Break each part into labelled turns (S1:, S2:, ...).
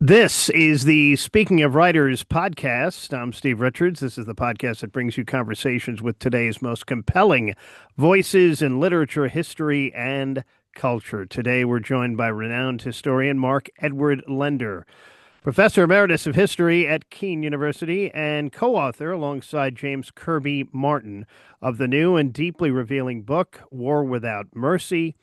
S1: This is the Speaking of Writers podcast. I'm Steve Richards. This is the podcast that brings you conversations with today's most compelling voices in literature, history, and culture. Today, we're joined by renowned historian Mark Edward Lender, professor emeritus of history at Kean University and co-author alongside James Kirby Martin of the new and deeply revealing book, War Without Mercy,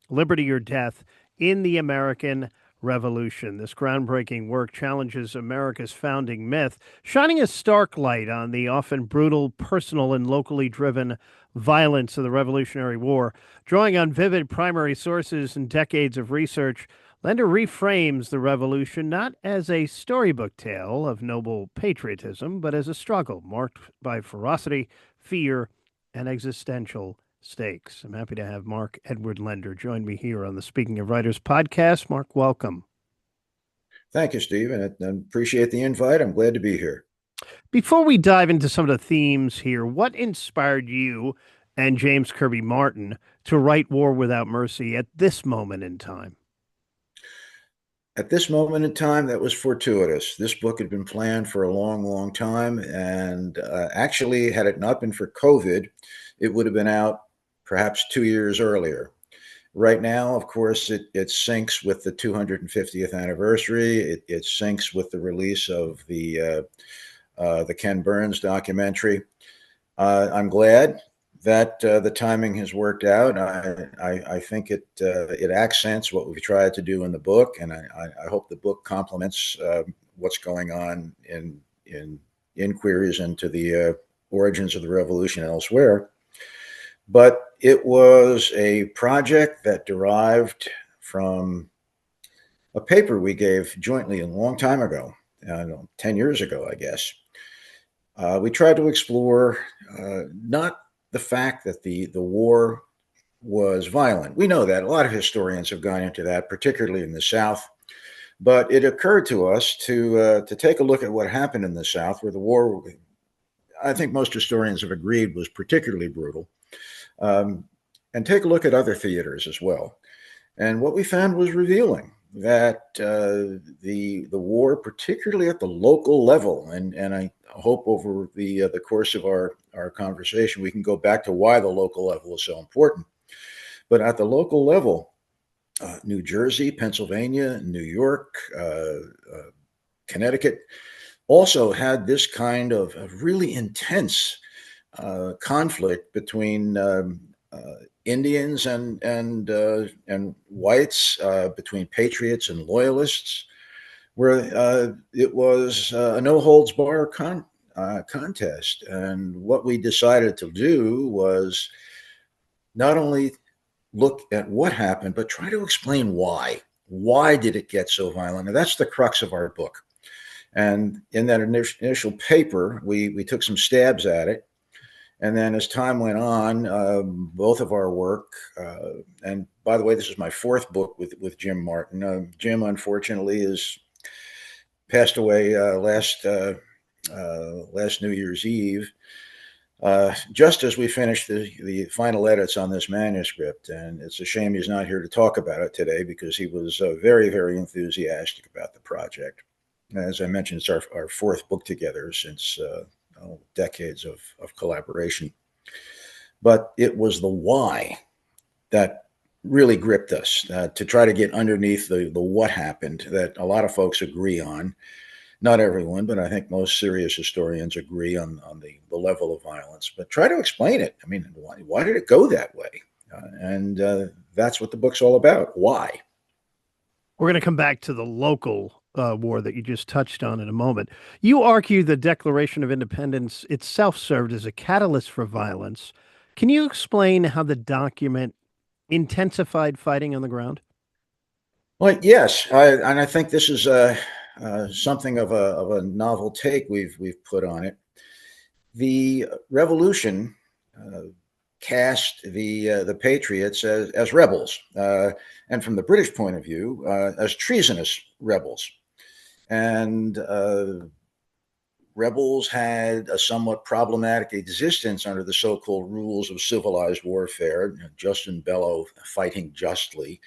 S1: Liberty or Death in the American Revolution. This groundbreaking work challenges America's founding myth, shining a stark light on the often brutal, personal, and locally driven violence of the Revolutionary War. Drawing on vivid primary sources and decades of research, Lender reframes the Revolution not as a storybook tale of noble patriotism, but as a struggle marked by ferocity, fear, and existential stakes. I'm happy to have Mark Edward Lender join me here on the Speaking of Writers podcast. Mark, welcome.
S2: Thank you, Steve, and I appreciate the invite. I'm glad to be here.
S1: Before we dive into some of the themes here, what inspired you and James Kirby Martin to write War Without Mercy at this moment in time?
S2: At this moment in time, that was fortuitous. This book had been planned for a long, long time, and actually, had it not been for COVID, it would have been out perhaps 2 years earlier. Right now, of course, it syncs with the 250th anniversary. It syncs with the release of the Ken Burns documentary. I'm glad that the timing has worked out. I think it accents what we've tried to do in the book, and I hope the book complements what's going on in inquiries into the origins of the revolution elsewhere. But it was a project that derived from a paper we gave jointly a long time ago, 10 years ago, I guess. We tried to explore not the fact that the war was violent. We know that. A lot of historians have gone into that, particularly in the South. But it occurred to us to take a look at what happened in the South, where the war, I think most historians have agreed, was particularly brutal, and take a look at other theaters as well. And what we found was revealing that the war, particularly at the local level, and I hope over the course of our conversation we can go back to why the local level is so important. But at the local level, New Jersey, Pennsylvania, New York, Connecticut also had this kind of really intense conflict between Indians and whites, between patriots and loyalists, where it was a no holds bar contest. And what we decided to do was not only look at what happened, but try to explain why. Why did it get so violent? And that's the crux of our book. And in that initial paper, we took some stabs at it. And then as time went on, both of our work, and by the way, this is my fourth book with Jim Martin. Jim, unfortunately, is passed away last New Year's Eve, just as we finished the final edits on this manuscript. And it's a shame he's not here to talk about it today, because he was very, very enthusiastic about the project. As I mentioned, it's our fourth book together since decades of collaboration. But it was the why that really gripped us, to try to get underneath the what happened that a lot of folks agree on. Not everyone, but I think most serious historians agree on the level of violence. But try to explain it. I mean, why did it go that way? And that's what the book's all about. Why?
S1: We're going to come back to the local war that you just touched on in a moment. You argue the Declaration of Independence itself served as a catalyst for violence. Can you explain how the document intensified fighting on the ground?
S2: Well, yes, and I think this is something of a novel take we've put on it. The revolution cast the patriots as rebels, and from the British point of view, as treasonous rebels. And rebels had a somewhat problematic existence under the so-called rules of civilized warfare, just and bellow, fighting justly.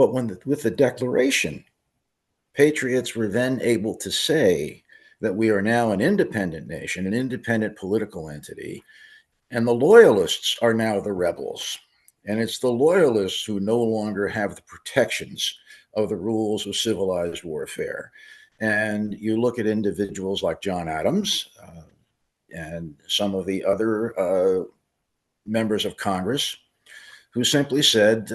S2: But with the Declaration, patriots were then able to say that we are now an independent nation, an independent political entity, and the loyalists are now the rebels. And it's the loyalists who no longer have the protections of the rules of civilized warfare. And you look at individuals like John Adams and some of the other members of Congress who simply said,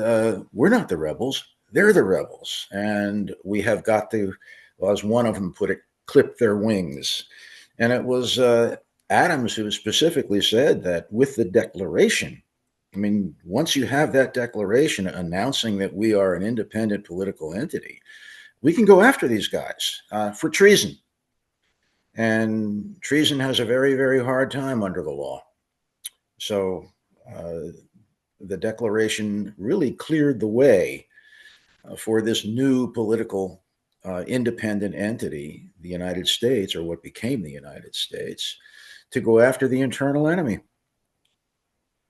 S2: we're not the rebels, they're the rebels. And we have got to, well, as one of them put it, clip their wings. And it was Adams who specifically said that with the Declaration, I mean, once you have that declaration announcing that we are an independent political entity, we can go after these guys for treason. And treason has a very, very hard time under the law. So the Declaration really cleared the way for this new political independent entity, the United States, or what became the United States, to go after the internal enemy,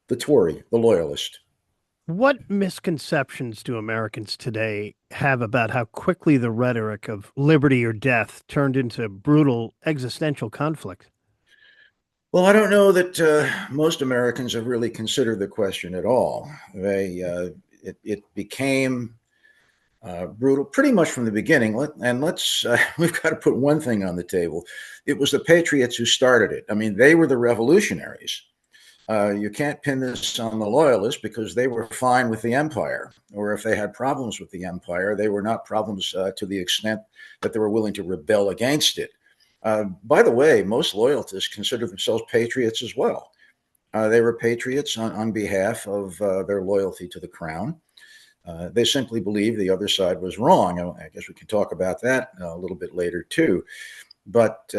S2: the Tory, the loyalist.
S1: What misconceptions do Americans today have about how quickly the rhetoric of liberty or death turned into brutal existential conflict?
S2: Well, I don't know that most Americans have really considered the question at all. It became brutal pretty much from the beginning. We've got to put one thing on the table. It was the patriots who started it. I mean, they were the revolutionaries. You can't pin this on the loyalists because they were fine with the empire, or if they had problems with the empire, they were not problems to the extent that they were willing to rebel against it. By the way, most loyalists consider themselves patriots as well. They were patriots on behalf of their loyalty to the crown. They simply believed the other side was wrong. I guess we can talk about that a little bit later too. But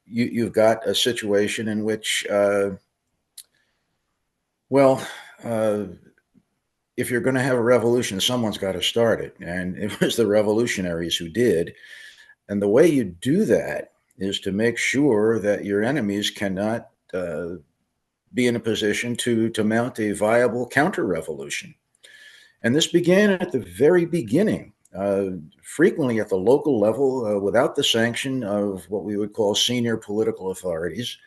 S2: you've got a situation in which, if you're going to have a revolution, someone's got to start it. And it was the revolutionaries who did. And the way you do that is to make sure that your enemies cannot be in a position to mount a viable counter-revolution. And this began at the very beginning, frequently at the local level, without the sanction of what we would call senior political authorities.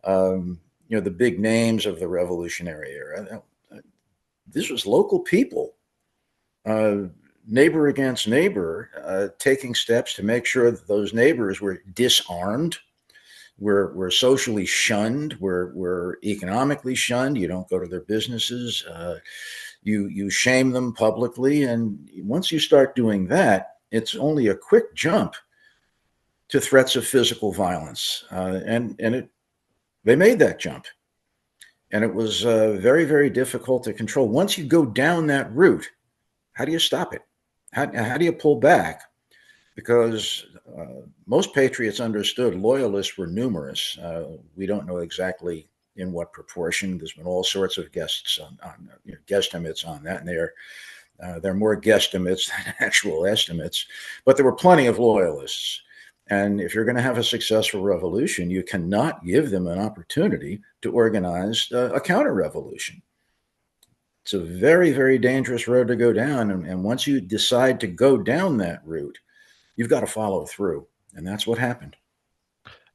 S2: The big names of the Revolutionary era. This was local people, neighbor against neighbor, taking steps to make sure that those neighbors were disarmed, were socially shunned, were economically shunned. You don't go to their businesses. You shame them publicly. And once you start doing that, it's only a quick jump to threats of physical violence. They made that jump. And it was very, very difficult to control. Once you go down that route, how do you stop it? How do you pull back? Because most patriots understood loyalists were numerous. We don't know exactly in what proportion. There's been all sorts of guesstimates on that, and they're more guesstimates than actual estimates. But there were plenty of loyalists. And if you're going to have a successful revolution, you cannot give them an opportunity to organize a counter-revolution. It's a very, very dangerous road to go down. And once you decide to go down that route, you've got to follow through. And that's what happened.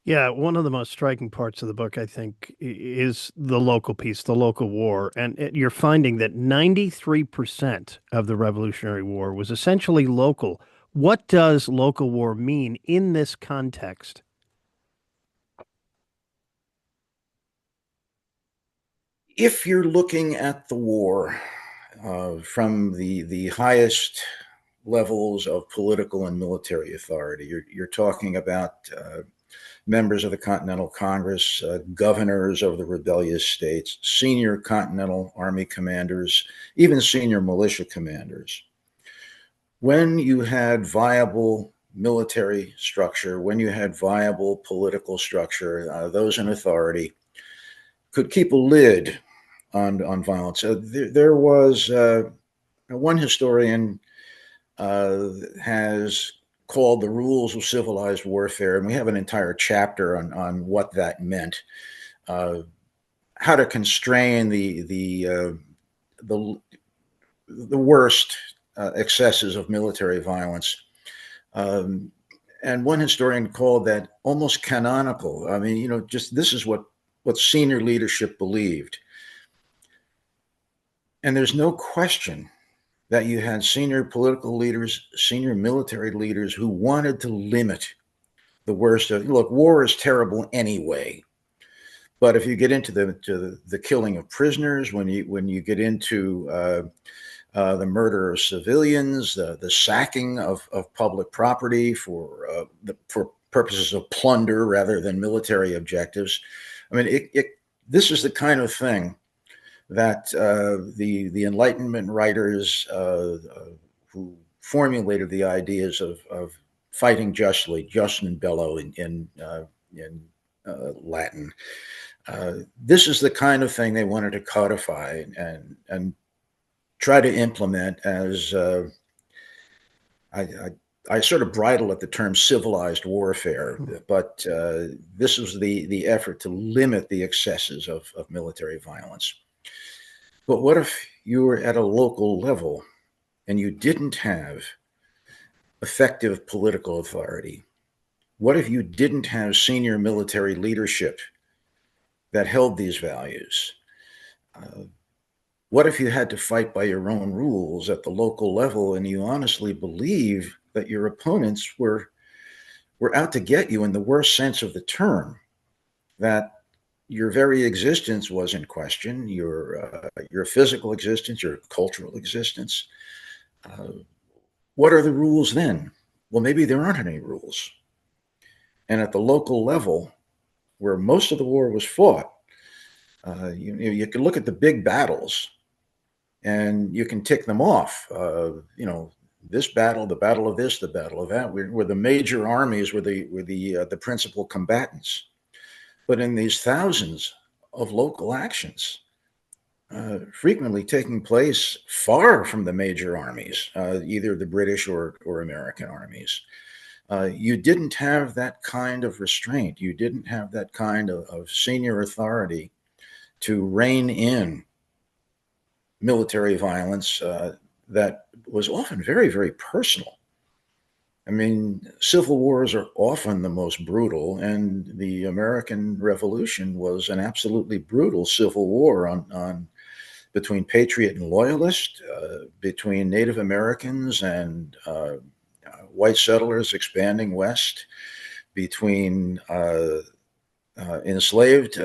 S1: Yeah, one of the most striking parts of the book, I think, is the local piece, the local war. And you're finding that 93% of the Revolutionary War was essentially local. What does local war mean in this context?
S2: If you're looking at the war from the highest levels of political and military authority, you're talking about members of the Continental Congress, governors of the rebellious states, senior Continental Army commanders, even senior militia commanders. When you had viable military structure, when you had viable political structure, those in authority could keep a lid on violence. There was one historian has called the rules of civilized warfare, and we have an entire chapter on what that meant, how to constrain the worst excesses of military violence. Um, and one historian called that almost canonical. I mean, just this is what senior leadership believed. And there's no question that you had senior political leaders, senior military leaders who wanted to limit the worst of. Look, war is terrible anyway. But if you get into the killing of prisoners, when you get into the murder of civilians, the sacking of public property for purposes of plunder rather than military objectives, I mean, this is the kind of thing that the Enlightenment writers who formulated the ideas of fighting justly, just and bello in Latin. This is the kind of thing they wanted to codify and try to implement as I sort of bridle at the term civilized warfare, but this was the effort to limit the excesses of military violence. But what if you were at a local level and you didn't have effective political authority? What if you didn't have senior military leadership that held these values? What if you had to fight by your own rules at the local level and you honestly believe that your opponents were out to get you in the worst sense of the term, that your very existence was in question, your physical existence, your cultural existence? What are the rules then? Well, maybe there aren't any rules. And at the local level, where most of the war was fought, you can look at the big battles and you can tick them off. This battle, the battle of this, the battle of that, where the major armies were the principal combatants. But in these thousands of local actions, frequently taking place far from the major armies, either the British or American armies, you didn't have that kind of restraint. You didn't have that kind of senior authority to rein in military violence that was often very, very personal. I mean, civil wars are often the most brutal, and the American Revolution was an absolutely brutal civil war on between patriot and loyalist, between Native Americans and white settlers expanding west, between enslaved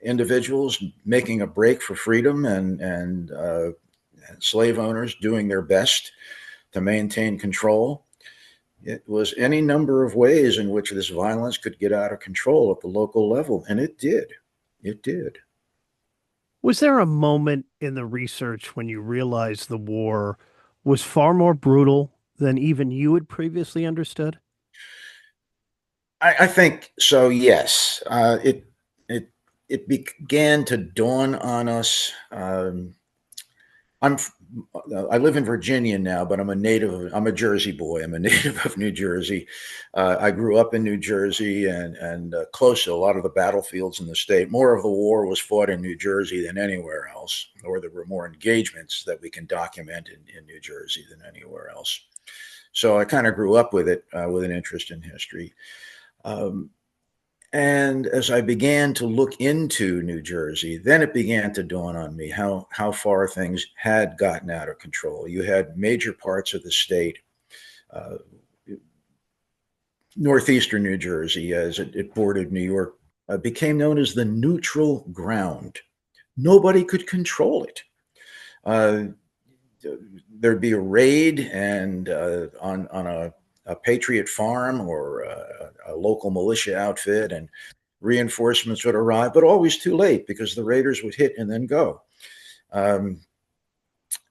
S2: individuals making a break for freedom and slave owners doing their best to maintain control. It was any number of ways in which this violence could get out of control at the local level, and it did. It did.
S1: Was there a moment in the research when you realized the war was far more brutal than even you had previously understood?
S2: I think so. Yes, it began to dawn on us. I'm I live in Virginia now, but I'm a Jersey boy. I'm a native of New Jersey. I grew up in New Jersey and close to a lot of the battlefields in the state. More of the war was fought in New Jersey than anywhere else, or there were more engagements that we can document in New Jersey than anywhere else. So I kind of grew up with it, with an interest in history. Um, and as I began to look into New Jersey, then it began to dawn on me how far things had gotten out of control. You had major parts of the state, uh, northeastern New Jersey, as it bordered New York, became known as the neutral ground. Nobody could control it. Uh, there'd be a raid and on a patriot farm or a local militia outfit, and reinforcements would arrive, but always too late because the raiders would hit and then go. Um,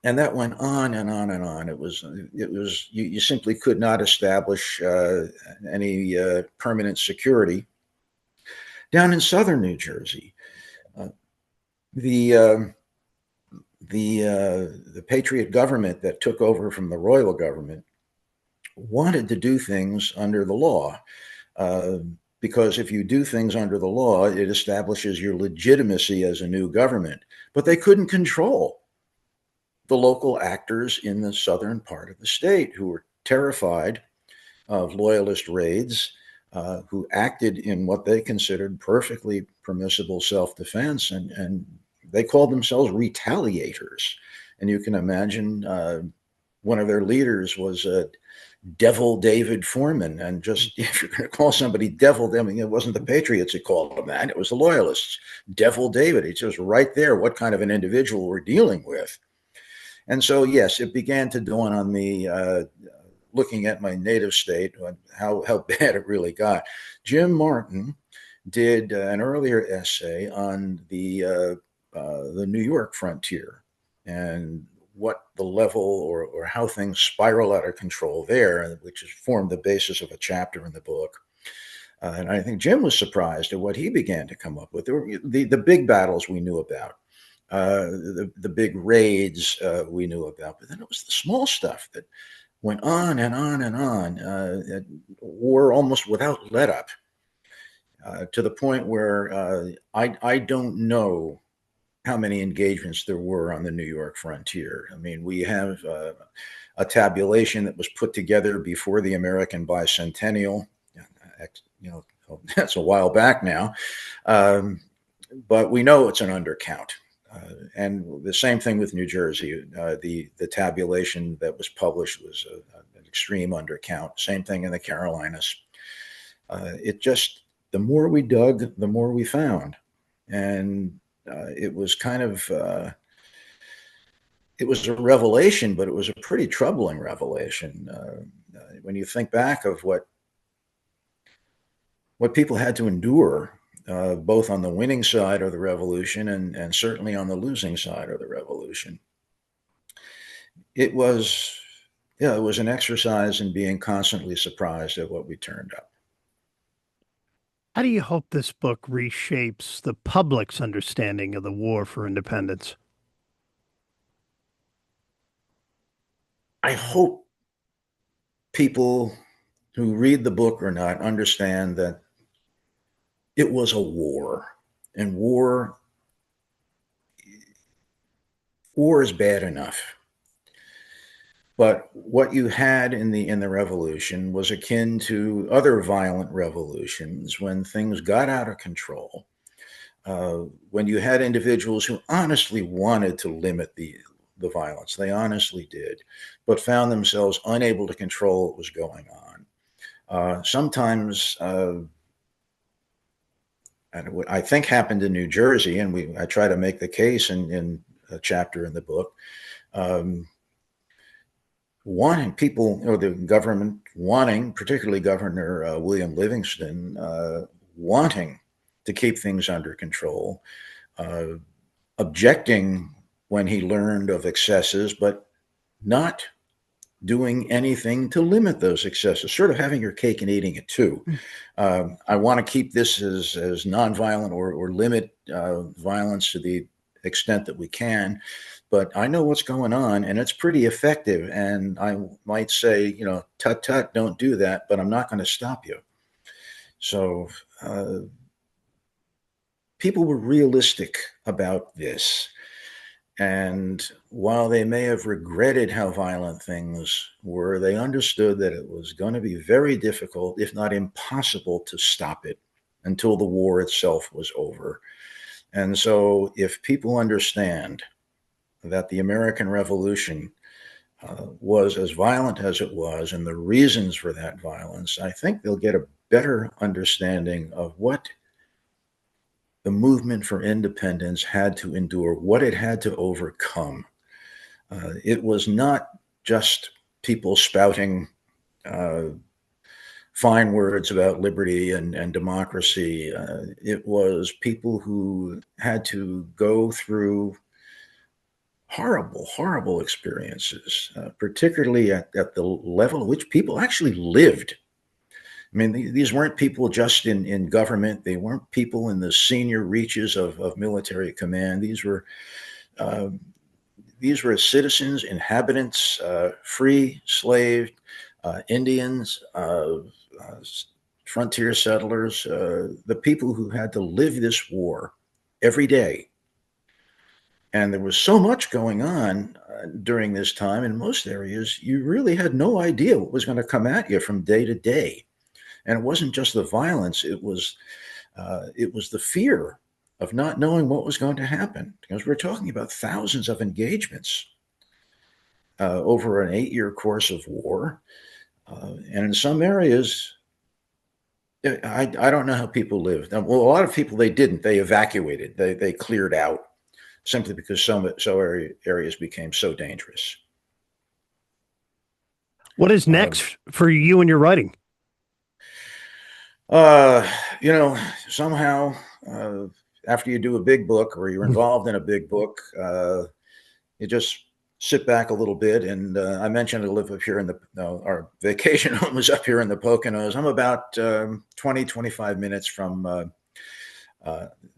S2: and that went on and on and on. You simply could not establish any permanent security down in southern New Jersey. Uh, the the Patriot government that took over from the royal government wanted to do things under the law. Uh, because if you do things under the law, it establishes your legitimacy as a new government. But they couldn't control the local actors in the southern part of the state who were terrified of loyalist raids, who acted in what they considered perfectly permissible self-defense, and they called themselves retaliators. And you can imagine one of their leaders was Devil David Foreman. And just if you're going to call somebody Devil, I mean, it wasn't the Patriots that called him that, it was the Loyalists. Devil David. It's just right there what kind of an individual we're dealing with. And so, yes, it began to dawn on me, looking at my native state, how bad it really got. Jim Martin did an earlier essay on the New York frontier and what the level or how things spiral out of control there, which has formed the basis of a chapter in the book. And I think Jim was surprised at what he began to come up with. There were the big battles we knew about, the big raids we knew about, but then it was the small stuff that went on and on and on, war almost without let up, to the point where I don't know how many engagements there were on the New York frontier. I mean, we have a tabulation that was put together before the American bicentennial. You know, that's a while back now, but we know it's an undercount. And the same thing with New Jersey. The tabulation that was published was an extreme undercount. Same thing in the Carolinas. It just, the more we dug, the more we found. And it was kind of, it was a revelation, but it was a pretty troubling revelation. When you think back of what people had to endure, both on the winning side of the revolution and certainly on the losing side of the revolution. It was, yeah, it was an exercise in being constantly surprised at what we turned up.
S1: How do you hope this book reshapes the public's understanding of the war for independence?
S2: I hope people who read the book or not understand that it was a war, and war is bad enough. But what you had in the revolution was akin to other violent revolutions when things got out of control. When you had individuals who honestly wanted to limit the violence, they honestly did, but found themselves unable to control what was going on. Sometimes, I think happened in New Jersey, and I try to make the case in a chapter in the book. Wanting people, or the government wanting, particularly Governor William Livingston, wanting to keep things under control, objecting when he learned of excesses, but not doing anything to limit those excesses, sort of having your cake and eating it too. I want to keep this as nonviolent or limit violence to the extent that we can. But I know what's going on, and it's pretty effective. And I might say, you know, tut tut, don't do that, but I'm not going to stop you. So people were realistic about this. And while they may have regretted how violent things were, they understood that it was going to be very difficult, if not impossible, to stop it until the war itself was over. And so if people understand that the American Revolution was as violent as it was and the reasons for that violence, I think they'll get a better understanding of what the movement for independence had to endure, what it had to overcome. It was not just people spouting fine words about liberty and democracy. It was people who had to go through horrible, horrible experiences, particularly at the level at which people actually lived. I mean, these weren't people just in government. They weren't people in the senior reaches of military command. These were citizens, inhabitants, free, slave, Indians, frontier settlers, the people who had to live this war every day. And there was so much going on during this time in most areas, you really had no idea what was going to come at you from day to day. And it wasn't just the violence; it was the fear of not knowing what was going to happen. Because we're talking about thousands of engagements over an 8-year course of war, and in some areas, I don't know how people lived. Well, a lot of people they didn't. They evacuated. They cleared out simply because areas became so dangerous.
S1: What is
S2: Um,
S1: next for you and your writing?
S2: uh, somehow after you do a big book or you're involved in a big book, you just sit back a little bit. And I mentioned I live up here in our vacation home is up here in the Poconos. I'm about 20, 25 minutes from uh,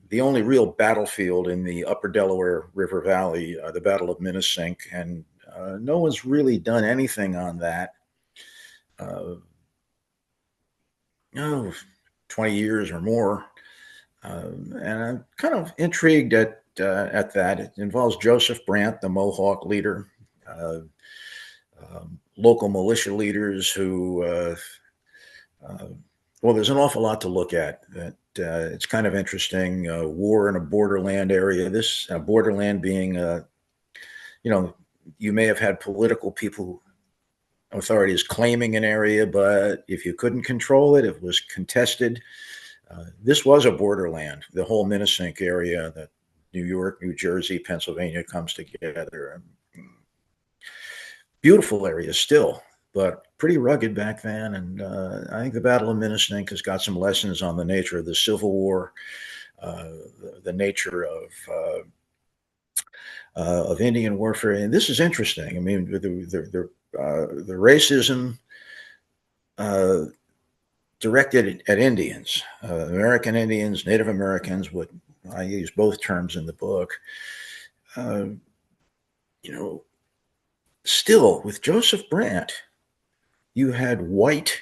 S2: the only real battlefield in the upper Delaware River Valley, the Battle of Minnesink. And no one's really done anything on that. Uh, no, 20 years or more. And I'm kind of intrigued at that. It involves Joseph Brant, the Mohawk leader, uh, local militia leaders who, uh, well, there's an awful lot to look at. That it's kind of interesting. War in a borderland area. This borderland being, you know, you may have had political people, authorities claiming an area, but if you couldn't control it, it was contested. This was a borderland. The whole Minnesink area, that New York, New Jersey, Pennsylvania comes together. Beautiful area still, but pretty rugged back then. And I think the Battle of Minnesink has got some lessons on the nature of the Civil War, uh, the nature of Indian warfare. And this is interesting. I mean, the racism uh, directed at Indians, American Indians, Native Americans. What I use both terms in the book. Uh, you know, Still with Joseph Brant, you had white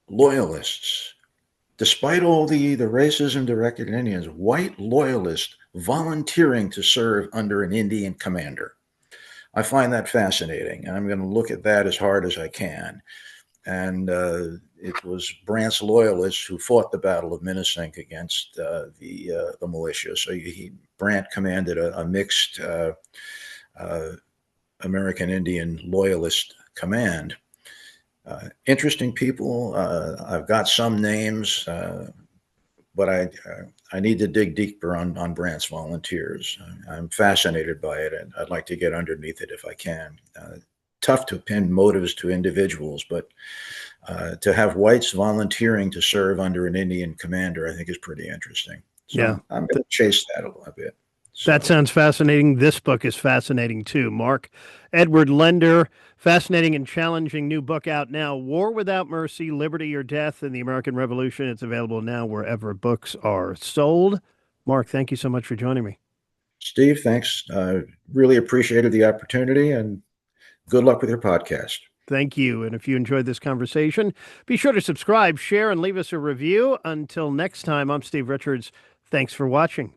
S2: loyalists, despite all the racism directed at Indians, white loyalists volunteering to serve under an Indian commander. I find that fascinating, and I'm going to look at that as hard as I can. And it was Brant's loyalists who fought the Battle of Minnesink against the militia. So Brant commanded a mixed uh, American Indian loyalist command. Interesting people. I've got some names, but I need to dig deeper on Brant's volunteers. I'm fascinated by it, and I'd like to get underneath it if I can. Tough to pin motives to individuals, but to have whites volunteering to serve under an Indian commander, I think is pretty interesting. So
S1: Yeah.
S2: I'm going to chase that a little bit.
S1: That
S2: So
S1: sounds fascinating. This book is fascinating too. Mark Edward Lender, fascinating and challenging new book out now. War Without Mercy, Liberty or Death in the American Revolution. It's available now wherever books are sold. Mark, thank you so much for joining me.
S2: Steve, thanks. Really appreciated the opportunity, and good luck with your podcast.
S1: Thank you. And if you enjoyed this conversation, be sure to subscribe, share, and leave us a review. Until next time, I'm Steve Richards. Thanks for watching.